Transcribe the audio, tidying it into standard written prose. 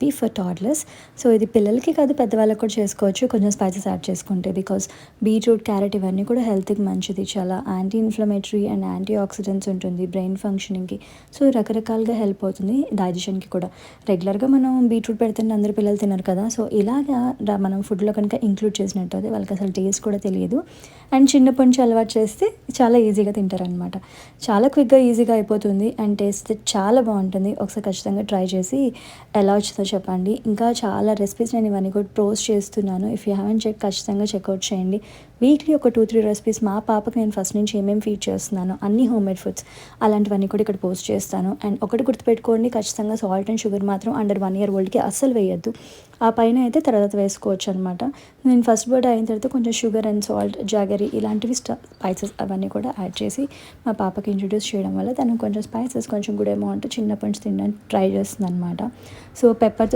Recipe for toddlers. So ఇది పిల్లలకి కాదు పెద్దవాళ్ళకి కూడా చేసుకోవచ్చు కొంచెం స్పైసెస్ యాడ్ చేసుకుంటే. బికాస్ బీట్రూట్, క్యారెట్ ఇవన్నీ కూడా హెల్త్కి మంచిది. చాలా anti inflammatory and anti oxidants ఉంటుంది బ్రెయిన్ ఫంక్షనింగ్కి. సో రకరకాలుగా హెల్ప్ అవుతుంది డైజెషన్కి కూడా. రెగ్యులర్గా మనం బీట్రూట్ పెడితే అందరు పిల్లలు తినరు కదా. సో ఇలాగా మనం ఫుడ్లో కనుక ఇంక్లూడ్ చేసినట్టయితే వాళ్ళకి అసలు టేస్ట్ కూడా తెలియదు. అండ్ చిన్నప్పటి నుంచి అలవాటు చేస్తే చాలా ఈజీగా తింటారనమాట. చాలా క్విక్గా ఈజీగా అయిపోతుంది అండ్ టేస్ట్ చాలా బాగుంటుంది. ఒకసారి ఖచ్చితంగా ట్రై చేసి ఎలా వచ్చిందో చెప్పండి. ఇంకా చాలా రెసిపీస్ నేను ఇవన్నీ కూడా పోస్ట్ చేస్తున్నాను. ఇఫ్ యూ హ్యావెంట్ చెక్ ఖచ్చితంగా చెక్అవుట్ చేయండి. వీక్లీ ఒక 2-3 రెసిపీస్ మా పాపకి నేను ఫస్ట్ నుంచి ఏమేమి ఫీడ్ చేస్తున్నాను అన్ని హోమ్మేడ్ ఫుడ్స్ అలాంటివన్నీ కూడా ఇక్కడ పోస్ట్ చేస్తాను. అండ్ ఒకటి గుర్తుపెట్టుకోండి, ఖచ్చితంగా సాల్ట్ అండ్ షుగర్ మాత్రం అండర్ 1 year ఓల్డ్కి అస్సలు వేయద్దు. ఆ పైన అయితే తర్వాత వేసుకోవచ్చు అనమాట. నేను ఫస్ట్ బర్త్డే అయిన తర్వాత కొంచెం షుగర్ అండ్ సాల్ట్, జాగరీ ఇలాంటివి స్పైసెస్ అవన్నీ కూడా యాడ్ చేసి మా పాపకి ఇంట్రడ్యూస్ చేయడం వల్ల తను కొంచెం స్పైసెస్ కొంచెం గుడ్ అమౌంట్ చిన్నప్పటి నుంచి తినడానికి ట్రై చేస్తుంది అనమాట. So pepper